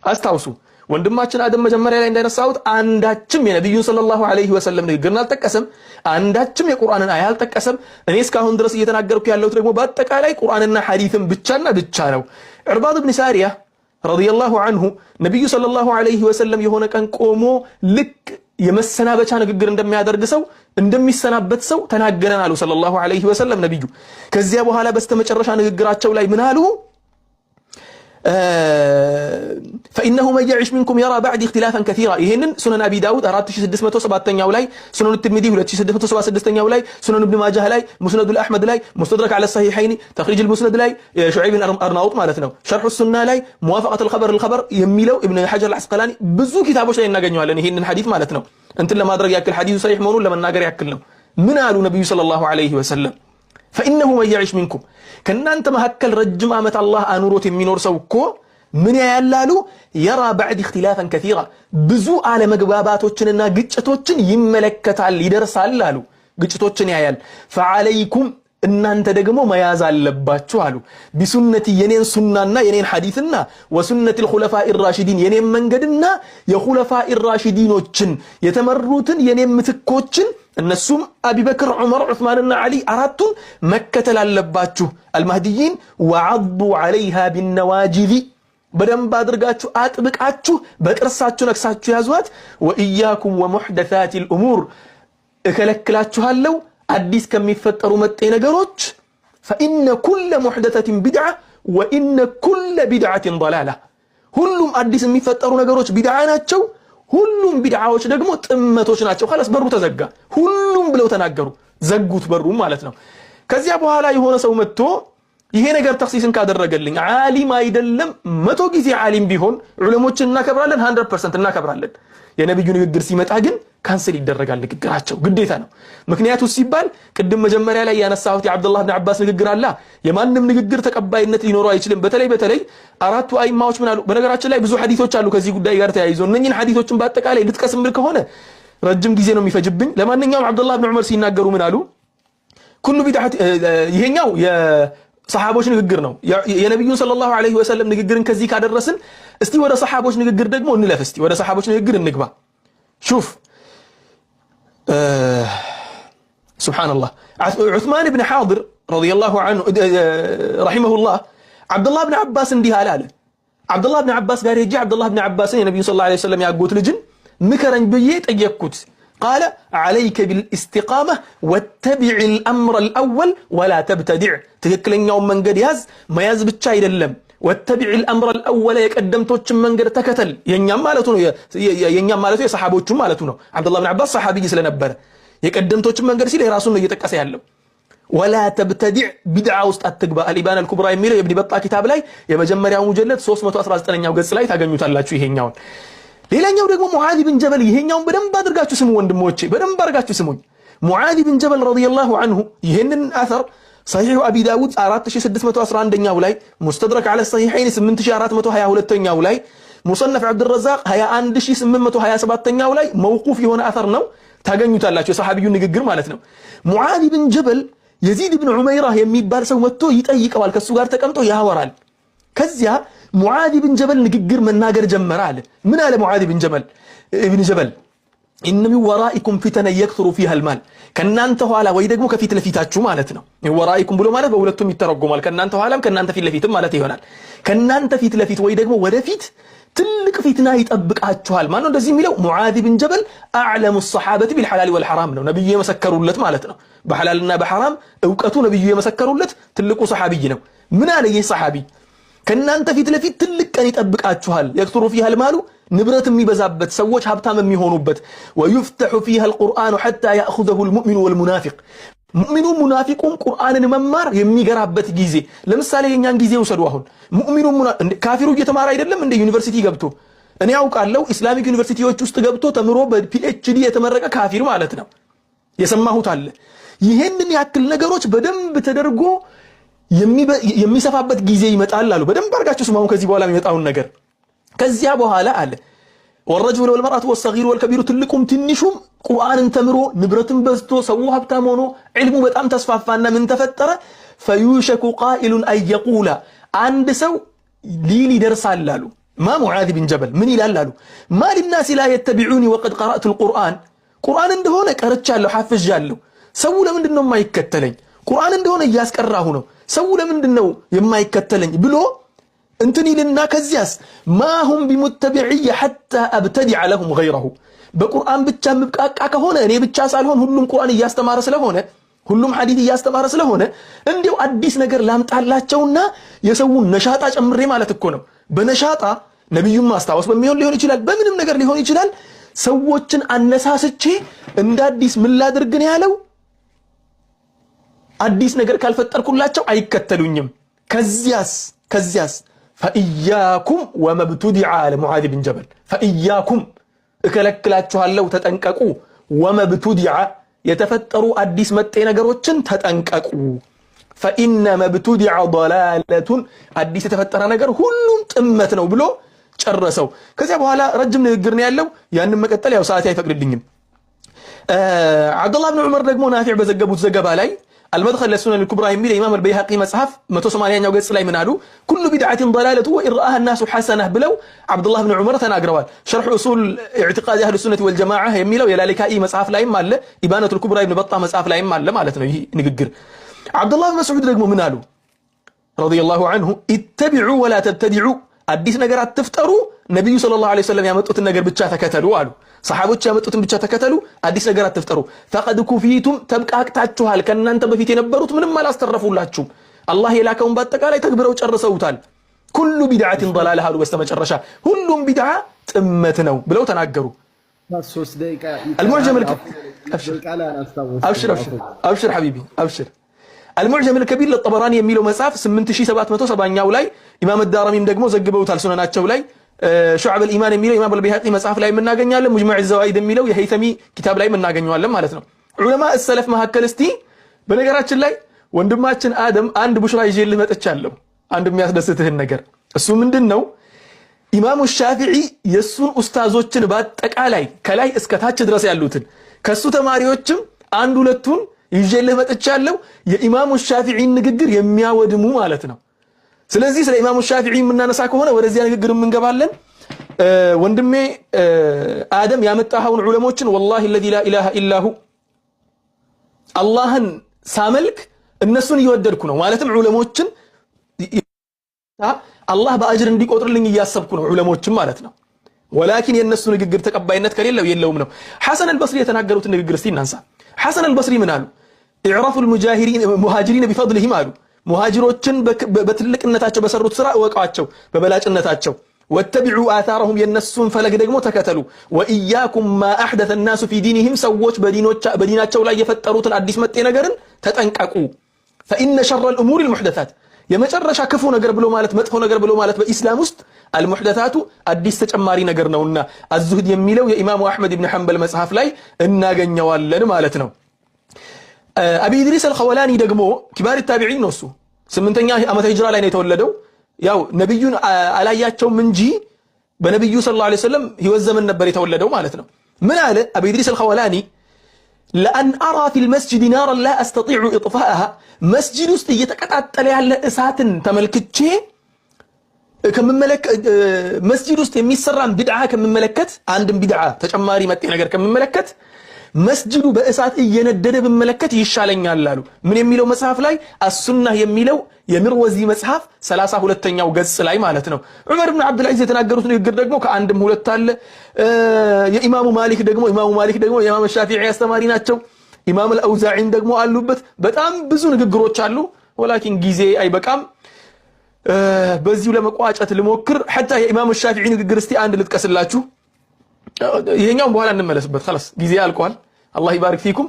አስታውሱ ወንድማችን አደም መጀመሪያ ላይ እንደነሳሁት አንዳችም የነብዩን ሰለላሁ ዐለይሂ ወሰለም ንግግርን አልጠቀሰም። አንዳችም የቁርአንን አያ አልጠቀሰም። እኔ እስካሁን ድረስ እየተናገርኩ ያለሁት ደግሞ በአጠቃላይ ቁርአንና ሐዲስን ብቻና ብቻ ነው። ዒርባድ ኢብኑ ሳሪያ ረዲየላሁ ዐንሁ ነብዩ ሰለላሁ ዐለይሂ ወሰለም የሆነ ቀን ቆሞ ልክ የመሰናበቻ ንግግር እንደሚያደርግ ሰው እንደሚሰናበት ሰው ተናገረን አሉ ሰለላሁ ዐለይሂ ወሰለም ነብዩ። ከዚያ በኋላ በስተመጨረሻ ንግግራቸው ላይ ምን አሉ? فإنه من يعش منكم يرى بعد اختلافا كثيرا ይሄንን ሱነን አቢ ዳውድ 4607ኛው ላይ ሱነን ትርሚዚ 2676ኛው ላይ ሱነን ኢብኑ ማጃህ ላይ ሙስነድ አልአህመድ ላይ ሙስተድረክ على الصحيحين ተኽሪጅ المسند ላይ ሹዐይብ አርናውጥ ማለት ነው ሸርሕ ሱና ላይ ሙዋፈቀት الخبر የሚለው ኢብኑ ሐጀር አልዐስቀላኒ ብዙ ኪታቦች ላይ እናገኘዋለን ይሄንን ሐዲስ ማለት ነው። እንትን ለማድረግ ያክል ሐዲሱ ሰሒህ መሆኑን ለመናገር ያክል ነው። ምን አሉ ነብዩ ሰለላሁ ዐለይሂ ወሰለም? فإنه من يعش منكم ከናንተ መሐከል ረጅም ዓመት አላህ አኑሮት የሚኖር ሰው እኮ ምን ያያላሉ? የራ بعد اختلافا كثيرا ብዙ አለመግባባቶችንና ግጭቶችን ይመለከታል ይደርሳል አሉ። ግጭቶችን ያያል። فعليكم እናንተ ደግሞ መያዝ አለባችሁ አሉ። ቢሱነቲ የኔን ሱናና የኔን ሐዲስና ወሱነቲ الخلفاء الراشدين የኔን መንገድና የኹለፋኢ الراشديኖችን የተመሩትን የኔን ምትኮችን እነሱም አቡበክር ዑመር ዑስማንና አሊ አራቱን መከተል አለባችሁ። አልማህዲይን ወዐዱ ዐለይሃ ቢነዋጂዚ በደንብ አድርጋችሁ አጥብቃችሁ በቅርሳችሁ ነክሳችሁ ያዟት። ወኢያኩም ወሙሕደሳቲል ኡሙር እከለክላችኋለሁ አዲስ ከሚፈጠሩ መጤ ነገሮች። ፈኢነ ኩለ ሙሕደሰቲን ቢድዓ ወኢነ ኩለ ቢድዓቲን ضላላ ሁሉም አዲስ የሚፈጠሩ ነገሮች ቢድዓ ናቸው። ሁሉም ቢድዓዎች ደግሞ ጥመቶች ናቸው። خلاص በሩ ተዘጋ። ሁሉም ብለው ተናገሩ፣ ዘጉት በሩም ማለት ነው። ከዚያ በኋላ የሆነ ሰው መጥቶ ይሄ ነገር ተኽሲስን ካደረገልኝ ዓሊም አይደለም 100 ጊዜ ዓሊም ቢሆን ዑለሞችን እናከብራለን 100% እናከብራለን። የነብዩ ንግግር ሲመጣ ግን ካንሰል ይደረጋል ንግግራቸው ግዴታ ነው። ምክንያቱ ሲባል ቅድም መጀመሪያ ላይ ያነሳሁት የአብዱላህ ኢብኑ አባስ ንግግር አለ። የማንም ንግግር ተቀባይነት ሊኖረው አይችልም። በተለይ አራቱ አይማዎች ምን አሉ? በነገራችን ላይ ብዙ ሐዲሶች አሉ ከዚህ ጉዳይ ጋር ተያይዞ እነኚህን ሐዲሶችን በአጠቃላይ ልጥቀስም ብል ከሆነ ረጅም ጊዜ ነው የሚፈጅብኝ። ለማንኛውም አብዱላህ ኢብኑ ዑመር ሲናገሩ ምን አሉ? ኩሉ ቢድዓት ይሄኛው የሰሃቦች ንግግር ነው። የነብዩን ሰለላሁ ዐለይሂ ወሰለም ንግግርን ከዚህ ካደረስን እስቲ ወደ ሰሃቦች ንግግር ደግሞ እንለፍ። እስቲ ወደ ሰሃቦች ንግግር እንግባ። ሹፍ ሱብሃንአላህ ዑስማን ኢብኑ ሐዲር ረዲየላሁ ዐንሁ ረሂመሁላህ አብዱላህ ኢብኑ አባስ እንዲህ አለ። አብዱላህ ኢብኑ አባስ ጋር ሄጄ አብዱላህ ኢብኑ አባስን የነብዩ ሰለላሁ ዐለይሂ ወሰለም ያጎት ልጅን ምከረኝ ብዬ ጠየቅኩት። ቃለ ዐለይከ ቢልኢስቲቃማ ወተቢዕል አምረል አወል ወላ ተብተዲዕ ትክክለኛውን መንገድ ያዝ፣ መያዝ ብቻ አይደለም ወተቢዕል አምረል አወል የቀደምቶችን መንገድ ተከተል። የኛም ማለቱ ነው የሰሃቦቹም ማለቱ ነው። አብዱላህ ኢብኑ አባስ ሰሃቢይ ስለነበረ የቀደምቶችን መንገድ ሲል የራሱን ነው እየጠቀሰ ያለው። ወላ ተብተዲዕ ቢድዓ ውስጥ አትግባ። አልኢባን አልኩብራ የሚለው የኢብኑ በጣ ኪታብ ላይ የመጀመሪያው ሙጀለድ 319ኛው ገጽ ላይ ታገኙታላችሁ ይሄኛውን። ሌላኛው ደግሞ ሙዓዝ ብን ጀበል ይሄኛውን በደንብ አድርጋችሁ ስሙ ወንድሞቼ፣ በደንብ አድርጋችሁ ስሙኝ። ሙዓዝ ብን ጀበል ረዲየላሁ ዐንሁ ይሄንን አሰር ሰሒሑ አቢ ዳውድ 4611ኛው ላይ ሙስተድረክ ዐለ ሰሒሐይን 8422ኛው ላይ ሙሰነፍ ዐብድረዛቅ 21827ኛው ላይ መውቁፍ የሆነ አሰር ነው ታገኙታላችሁ። የሰሃቢዩ ንግግር ማለት ነው። ሙዓዝ ብን ጀበል የዚድ ብን ዑመይራ የሚባል ሰው መጥቶ ይጠይቀዋል። ከሱ ጋር ተቀምጦ ያወራል። ከዚያ ሙዓዝ ብን ጀበል ንግግር መናገር ጀመረ አለ። ምን አለ ሙዓዝ ብን ጀበል? ኢነ ሚን ወራኢኩም ፊተነ የክቱሩ ፊሃ አልማል ከናንተ ኋላ ወይ ደግሞ ከፊት ለፊታችሁ ማለት ነው። ወራኢኩም ብሎ ማለት በሁለቱም ይተረጎማል። ከናንተ ኋላም ከናንተ ፊት ለፊትም ማለት ይሆናል። ከናንተ ፊት ለፊት ወይ ደግሞ ወደፊት ትልቅ ፊትና ይጠብቃችኋል። ማነው እንደዚህ የሚለው? ሙዓዝ ብን ጀበል አዕለሙ ሰሓበት ቢልሐላል ወልሐራም ነው። ነብዩ የመሰከሩለት ማለት ነው። በሐላልና በሐራም ዕውቀቱ ነብዩ የመሰከሩለት ትልቁ ሰሓቢይ ነው። ምን አለ ይህ ሰሓቢ? ከናንተ ፊት ለፊት ትልቅ ቀን ይጠብቃችኋል። የክቱሩ ፊሃ አልማሉ ንብረት የሚበዛበት ሰዎች ሀብታም የሚሆኑበት ወይፍተሑ ፊሃ አልቁርአኑ ሐታ ያእኹዘሁ አልሙእሚኑ ወልሙናፊቅ ሙእሚኑ ሙናፊቁም ቁርአንን መማር የሚገራበት ጊዜ። ለምሳሌ የኛን ጊዜ ውሰዱ። አሁን ሙእሚኑ ካፊሩ እየተማረ አይደለም እንደ ዩኒቨርሲቲ ገብቶ እኔ ያውቃለሁ ኢስላሚክ ዩኒቨርሲቲዎች ውስጥ ገብቶ ተምሮ በፒኤችዲ የተመረቀ ካፊር ማለት ነው። የሰማሁት አለ። ይሄንን ያክል ነገሮች በደንብ ተደርጎ የሚሰፋበት ጊዜ ይመጣል አሉ። በደንብ አድርጋችሁ ስሙ ከዚህ በኋላ የሚመጣውን ነገር። ከዚያ በኋላ አለ ወረጁሉ ወልመርአቱ ወሰጊሩ ወልከቢሩ ትልቁም ትንሹም ቁርአንን ተምሮ ንብረትን በዝቶ ሰው ሀብታም ሆኖ ዒልሙ በጣም ተስፋፋና ምን ተፈጠረ? ፈዩሸኩ ቃኢሉን አየቁላ አንድ ሰው ሊል ይደርሳል አሉ። ማ ሙዓዝ ብን ጀበል ምን ይላል አሉ ማ ሊናሲ ላ የተቢዑኒ ወቀድ ቀረእቱ ልቁርአን ቁርአን እንደሆነ ቀርቻለሁ ሐፍዣለሁ ሰው ለምንድን ነው የማይከተለኝ ቁርአን እንደሆነ እያስቀራሁ ነው ሰው ለምንድን ነው የማይከተለኝ ብሎ እንትን ይልና ከዚያስ ማሁም ቢሙተቢዕየ ሐታ አብተዲዐ ለሁም ገይረሁ በቁርአን ብቻ ምብቃቃ ከሆነ እኔ ብቻ ሳልሆን ሁሉም ቁርአን እያስተማረ ስለሆነ ሁሉም ሐዲስ እያስተማረ ስለሆነ እንዴው አዲስ ነገር ላምጣላቸውና የሰውን ነሻጣ ጨምሬ ማለት እኮ ነው በነሻጣ ነብዩን ማስታወስ በሚሆን ሊሆን ይችላል በምንም ነገር ሊሆን ይችላል ሰዎችን አነሳስቼ እንደ አዲስ ምን ላድርግ ነው ያለው አዲስ ነገር ካልፈጠርኩላቸው አይከተሉኝም ከዚያስ ፈኢያኩም ወመብቱዲዐ ለሙዓዝ ብን ጀበል ፈኢያኩም እከለክላችኋለሁ ተጠንቀቁ ወመብቱዲዐ የተፈጠሩ አዲስ መጤ ነገሮችን ተጠንቀቁ ፈኢነ መብቱዲዐ ضላለቱን አዲስ የተፈጠረ ነገር ሁሉም ጥመት ነው ብሎ ጨረሰው ከዚያ በኋላ ረጅም ንግግር ነው ያለው ያንን መቀጠል ያው ሰዓት አይፈቅድልኝም አብዱላህ ብን ዑመር ደግሞ ናፊዕ በዘገቡት ዘገባ ላይ المدخل للسنن الكبرى يميل إمام البيهقي مصحف 180 قص ላይ ምን አሉ كل بدعة ضلالة وإن رآها الناس حسنة ብለው عبد الله بن عمر ተናግረዋል شرح أصول اعتقاد أهل السنة والجماعة የሚለው የላሊካኢ መጽሐፍ ላይም አለ ኢባነቱ الكبرى ابن بطة መጽሐፍ ላይም አለ ማለት ነው ይሄ ንግግር عبد الله بن مسعود ደግሞ ምን አሉ رضي الله عنه اتبعوا ولا تبتدعوا አዲስ ነገር አትፍጠሩ ነብዩ ሰለላሁ ዐለይሂ ወሰለም ያመጡትን ነገር ብቻ ተከተሉ አሉ ሰሃቦች ያመጡትን ብቻ ተከተሉ አዲስ ነገር አትፍጠሩ فقد كفيتم ተብቃቅታችኋል ከናንተ በፊት የነበሩት ምንም አላስተረፉላችሁ አላህ የላከውን በአጠቃላይ ተግብረው ጨርሰውታል كل بدعة ضلالة አሉ በስተመጨረሻ ሁሉም ቢድዓ ጥመት ነው ብለው ተናገሩ المعجم أبشر حبيبي أبشر المعجم الكبير للطبراني የሚለው መጽሐፍ 8770ኛው ላይ ኢማም الدارمي ደግሞ ዘግበውታል ሱነናቸው ላይ شعب الإيمان የሚለው ኢማም البيهقي መጽሐፍ ላይ እናገኛለን مجمع الزوائد የሚለው የሄይተሚ ኪታብ ላይ እናገኛለን ማለት ነው ዑለማ السلف መሐከል እስቲ በነገራችን ላይ ወንድማችን አደም አንድ ቡሽራ ይዤልህ መጥቻለሁ አንድ የሚያስደስትህን ነገር እሱ ምንድነው ኢማሙ ሻፊዒ የሱን ኡስታዞችን በአጠቃላይ ከላይ እስከ ታች ድረስ ያሉትን ከሱ ተማሪዎችም አንድ ሁለቱን ይዤልህ መጥቻለሁ የኢማሙ ሻፊዒ ንግግር የሚያወድሙ ማለት ነው ስለዚህ ስለ ኢማሙ ሻፊዒ የምናነሳ ከሆነ ወደዚያ ንግግር እንገባለን ወንድሜ አደም ያመጣኸውን ዑለሞችን والله الذي لا اله الا هو አላህን ሳመልክ እነሱን እየወደድኩ ነው ማለትም ዑለሞችን አላህ በአጅር እንዲቆጥርልኝ እያሰብኩ ነው ዑለሞችን ማለት ነው ولكن የነሱ ንግግር ተቀባይነት ከሌለው የለውም ነው ሐሰን አልበስሪ የተናገሩት ንግግር እስቲ እናንሳ ሐሰን አልበስሪ ምን አሉ اعرفوا المهاجرين بفضلهم አሉ ሙሃጅሮችን በትልቅነታቸው በሰሩት ስራ ወቃቸው በበላጭነታቸው واتبعوا آثارهم የነሱን ፈለግ ደግሞ ተከተሉ وإياكم ما أحدث الناس في دينهم ሰዎች በዲናቸው ላይ የፈጠሩትን አዲስ መጤ ነገርን ተጠንቀቁ فإن شر الأمور المحدثات የመጨረሻ ክፉ ነገር ብሎ ማለት መጥፎ ነገር ብሎ ማለት በእስላም ውስጥ المحدثات አዲስ ተጨማሪ ነገር ነውና الزهد የሚለው የኢማሙ አህመድ ኢብኑ ሐንበል መጽሐፍ ላይ እናገኘዋለን ማለት ነው አቢ ኢድሪስ አልኸወላኒ ደግሞ ኪባር ታቢዒን ነው እሱ 8ኛ ዓመተ ሂጅራ ላይ ነው የተወለደው ያው ነብዩን አላያቸውም እንጂ በነብዩ ሰለላሁ ዐለይሂ ወሰለም ህይወት ዘመን ነበር የተወለደው ማለት ነው ምን አለ አቢ ኢድሪስ አልኸወላኒ لأن أرى في المسجد نارا لا أستطيع إطفاءها مسجد ውስጥ እየተቀጣጠለ ያለ እሳትን ተመልክቼ ከመመለክ መስጂድ ውስጥ የሚሰራን ቢድዓ ከመመለከት አንድም ቢድዓ ተጨማሪ መጤ ነገር ከመመለከት መስጂዱ በእሳት እየነደደ በመመለከት ይሻለኛል አሉ ምን የሚለው መጽሐፍ ላይ አሱናህ የሚለው የምርወዚ መጽሐፍ 32ኛው ገጽ ላይ ማለት ነው ዑመር ኢብኑ አብዱል አዚዝ የተናገሩት ንግግር ደግሞ ከአንድም ሁለት አለ የኢማሙ ማሊክ ደግሞ የኢማሙ ሻፊዒ አስተማሪ ናቸው ኢማም አልአውዛዒን ደግሞ አሉበት በጣም ብዙ ንግግሮች አሉ ወላኪን ጊዜ አይበቃም በዚሁ ለመቋጨት ልሞክር حتى የኢማሙ ሻፊዒ ንግግር እስቲ አንድ ልጥቀስላችሁ ይሄኛው በኋላ እንመለስበት خلاص ጊዜ አልቋል الله يبارك فيكم